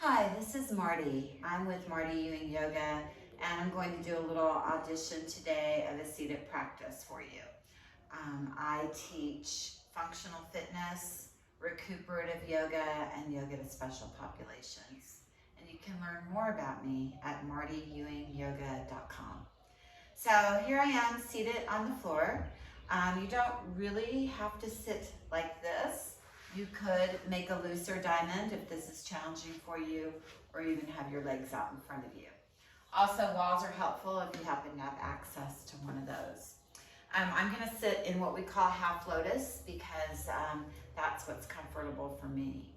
Hi, this is Marty. I'm with Marty Ewing Yoga, and I'm going to do a little audition today of a seated practice for you. I teach functional fitness, recuperative yoga, and yoga to special populations. And you can learn more about me at martyewingyoga.com. So here I am seated on the floor. You don't really have to sit like this. You could make a looser diamond if this is challenging for you, or even have your legs out in front of you. Also, walls are helpful if you happen to have access to one of those. I'm going to sit in what we call half lotus because that's what's comfortable for me.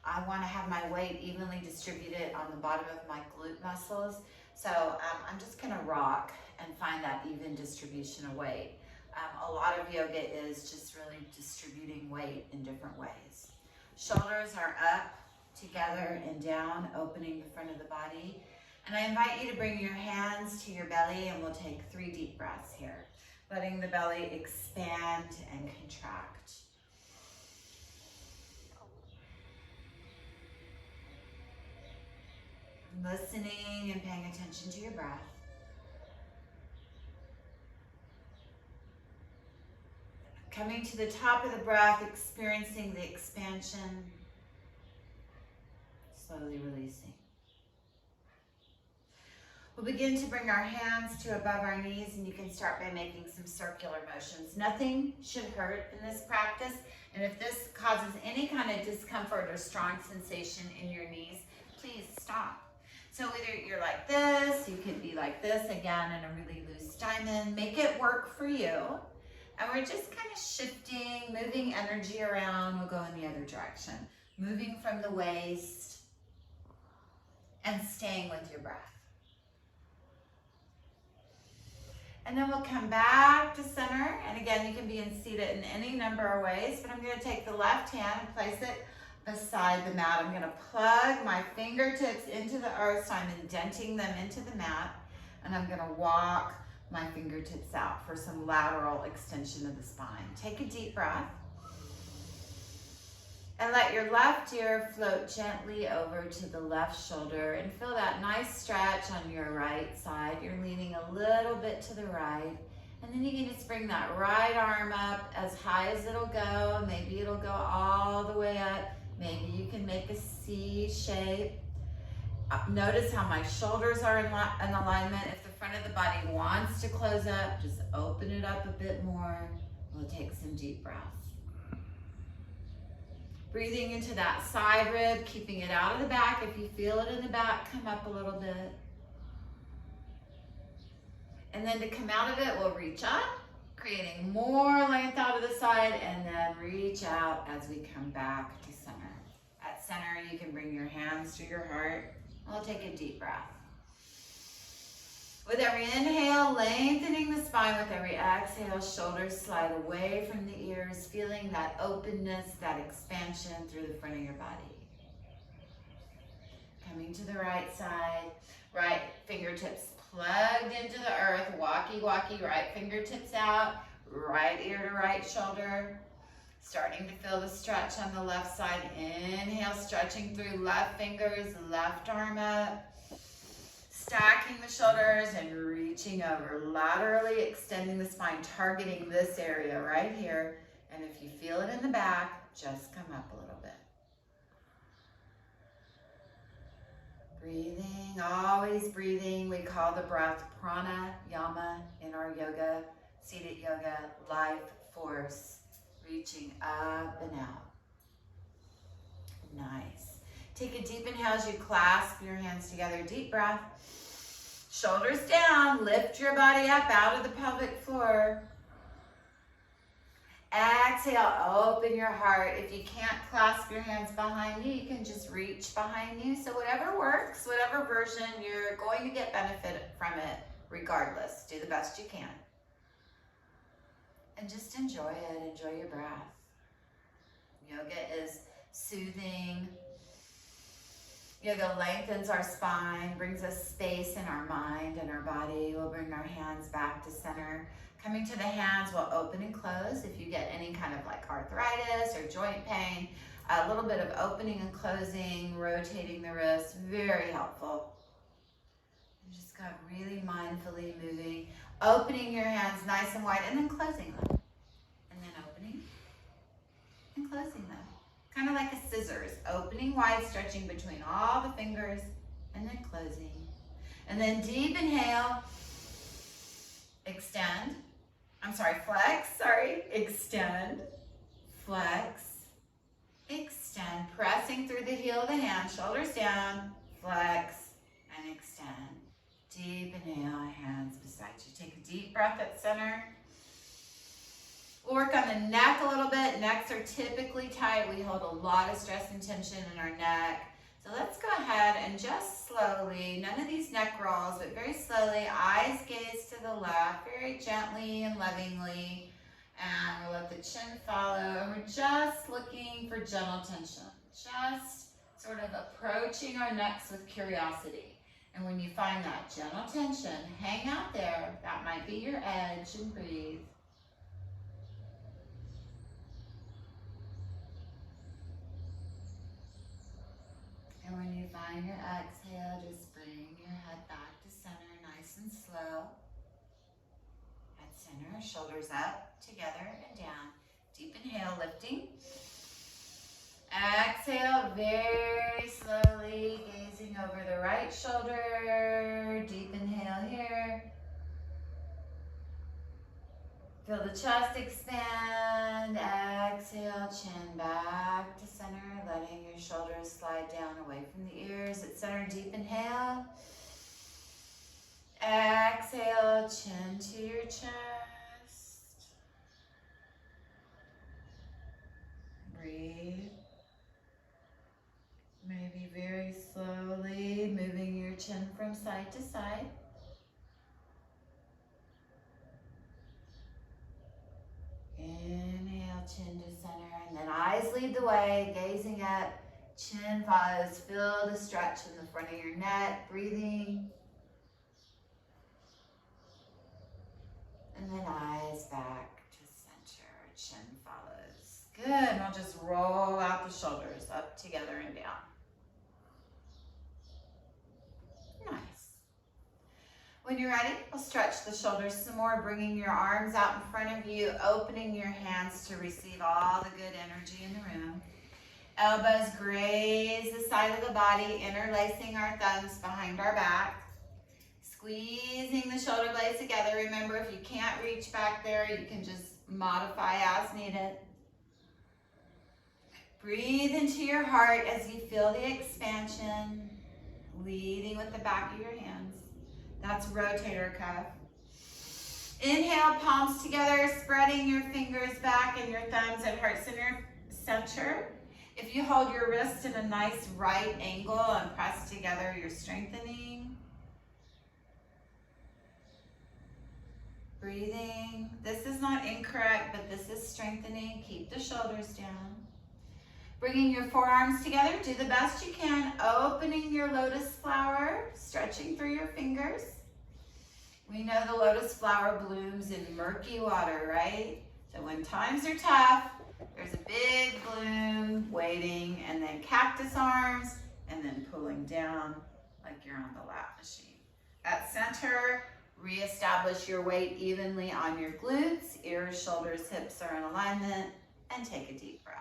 I want to have my weight evenly distributed on the bottom of my glute muscles, so I'm just going to rock and find that even distribution of weight. A lot of yoga is just really distributing weight in different ways. Shoulders are up, together, and down, opening the front of the body. And I invite you to bring your hands to your belly, and we'll take 3 deep breaths here, letting the belly expand and contract. Listening and paying attention to your breath. Coming to the top of the breath, experiencing the expansion, slowly releasing. We'll begin to bring our hands to above our knees, and you can start by making some circular motions. Nothing should hurt in this practice, and if this causes any kind of discomfort or strong sensation in your knees, please stop. So either you're like this, you could be like this, again in a really loose diamond. Make it work for you. And we're just kind of shifting, moving energy around. We'll go in the other direction. Moving from the waist and staying with your breath. And then we'll come back to center. And again, you can be seated in any number of ways, but I'm going to take the left hand and place it beside the mat. I'm going to plug my fingertips into the earth, so I'm indenting them into the mat, and I'm going to walk my fingertips out for some lateral extension of the spine. Take a deep breath. And let your left ear float gently over to the left shoulder, and feel that nice stretch on your right side. You're leaning a little bit to the right. And then you can just bring that right arm up as high as it'll go. Maybe it'll go all the way up. Maybe you can make a C shape. Notice how my shoulders are in alignment. If the front of the body wants to close up, just open it up a bit more. We'll take some deep breaths. Breathing into that side rib, keeping it out of the back. If you feel it in the back, come up a little bit. And then to come out of it, we'll reach up, creating more length out of the side, and then reach out as we come back to center. At center, you can bring your hands to your heart. We'll take a deep breath. With every inhale, lengthening the spine. With every exhale, shoulders slide away from the ears, feeling that openness, that expansion through the front of your body. Coming to the right side, right fingertips plugged into the earth, walkie, right fingertips out, right ear to right shoulder. Starting to feel the stretch on the left side. Inhale, stretching through left fingers, left arm up. Stacking the shoulders and reaching over, laterally extending the spine, targeting this area right here. And if you feel it in the back, just come up a little bit. Breathing, always breathing. We call the breath pranayama in our yoga, seated yoga, life force. Reaching up and out. Nice. Take a deep inhale as you clasp your hands together. Deep breath. Shoulders down. Lift your body up out of the pelvic floor. Exhale, open your heart. If you can't clasp your hands behind you, you can just reach behind you. So whatever works, whatever version, you're going to get benefit from it regardless. Do the best you can. And just enjoy it, enjoy your breath. Yoga is soothing. Yoga lengthens our spine, brings us space in our mind and our body. We'll bring our hands back to center. Coming to the hands, we'll open and close. If you get any kind of like arthritis or joint pain, A little bit of opening and closing, rotating the wrist, very helpful. You just got really mindfully moving, opening your hands nice and wide and then closing them. And then opening and closing them. Kind of like a scissors, opening wide, stretching between all the fingers and then closing. And then deep inhale, extend. Flex, extend, flex, extend, pressing through the heel of the hand, shoulders down, flex, and extend. Deep inhale, hands beside you. Take a deep breath at center. We'll work on the neck a little bit. Necks are typically tight. We hold a lot of stress and tension in our neck. So let's go ahead and just slowly, none of these neck rolls, but very slowly, eyes gaze to the left, very gently and lovingly. And we'll let the chin follow. And we're just looking for gentle tension. Just sort of approaching our necks with curiosity. And when you find that gentle tension, hang out there. That might be your edge, and breathe. And when you find your exhale, just bring your head back to center, nice and slow. Head center, shoulders up, together and down. Deep inhale, lifting. Exhale, very slowly, gazing over the right shoulder. Deep inhale here. Feel the chest expand. Exhale, chin back to center, letting your shoulders slide down away from the ears. At center, deep inhale. Exhale, chin to your chest. Breathe. Maybe very slowly moving your chin from side to side. Inhale, chin to center, and then eyes lead the way, gazing up, chin follows. Feel the stretch in the front of your neck, breathing. And then eyes back to center, chin follows. Good, and we'll just roll out the shoulders, up, together, and down. Nice. When you're ready, we'll stretch the shoulders some more, bringing your arms out in front of you, opening your hands to receive all the good energy in the room. Elbows graze the side of the body, interlacing our thumbs behind our back. Squeezing the shoulder blades together. Remember, if you can't reach back there, you can just modify as needed. Breathe into your heart as you feel the expansion, leading with the back of your hands. That's rotator cuff. Inhale, palms together, spreading your fingers back and your thumbs at heart center. If you hold your wrists in a nice right angle and press together, you're strengthening. Breathing. This is not incorrect, but this is strengthening. Keep the shoulders down. Bringing your forearms together, do the best you can. Opening your lotus flower, stretching through your fingers. We know the lotus flower blooms in murky water, right? So when times are tough, there's a big bloom waiting, and then cactus arms, and then pulling down like you're on the lap machine. At center, reestablish your weight evenly on your glutes. Ears, shoulders, hips are in alignment, and take a deep breath.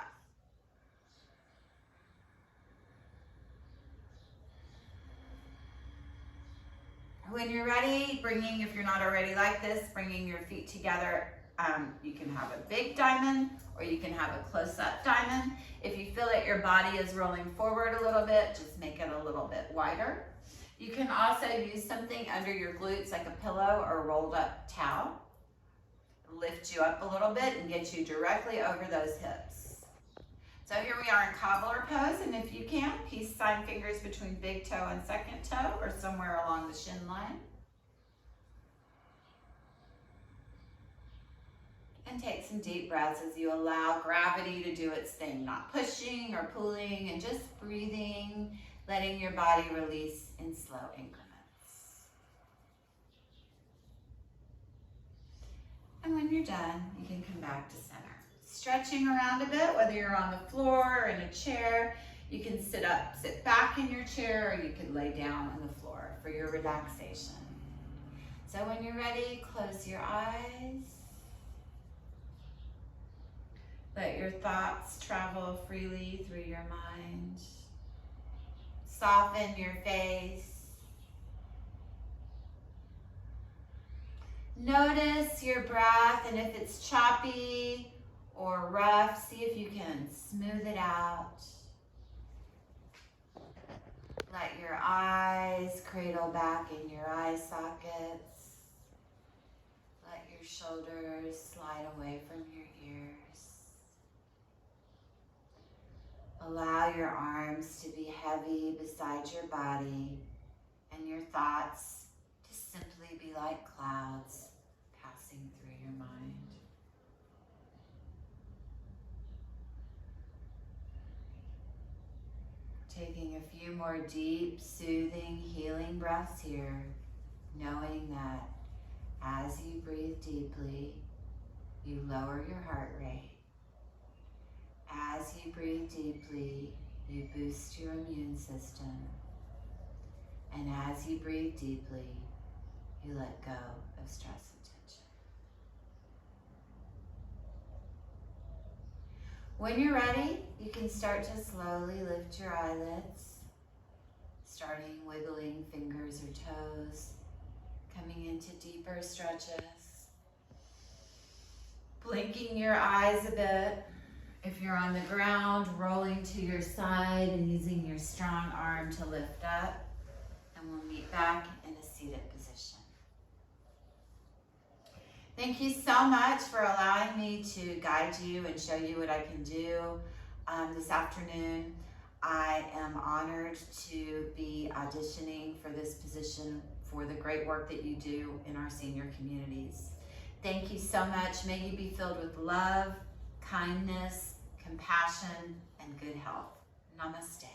When you're ready, if you're not already like this, bringing your feet together. You can have a big diamond or you can have a close-up diamond. If you feel that your body is rolling forward a little bit, just make it a little bit wider. You can also use something under your glutes like a pillow or a rolled up towel. Lift you up a little bit and get you directly over those hips. So here we are in cobbler pose, and if you can, peace sign fingers between big toe and second toe or somewhere along the shin line. And take some deep breaths as you allow gravity to do its thing, not pushing or pulling, and just breathing, letting your body release in slow increments. And when you're done, you can come back to center. stretching around a bit, whether you're on the floor or in a chair. You can sit up, sit back in your chair, or you could lay down on the floor for your relaxation. So when you're ready, close your eyes. Let your thoughts travel freely through your mind. Soften your face. Notice your breath, and if it's choppy or rough, see if you can smooth it out. Let your eyes cradle back in your eye sockets. Let your shoulders slide away from your ears. Allow your arms to be heavy beside your body and your thoughts to simply be like clouds passing through your mind. Taking a few more deep, soothing, healing breaths here, knowing that as you breathe deeply, you lower your heart rate. As you breathe deeply, you boost your immune system. And as you breathe deeply, you let go of stress and tension. When you're ready, you can start to slowly lift your eyelids, starting wiggling fingers or toes, coming into deeper stretches, blinking your eyes a bit. If you're on the ground, rolling to your side and using your strong arm to lift up, and we'll meet back in a seated position. Thank you so much for allowing me to guide you and show you what I can do this afternoon. I am honored to be auditioning for this position for the great work that you do in our senior communities. Thank you so much. May you be filled with love, kindness, compassion, and good health. Namaste.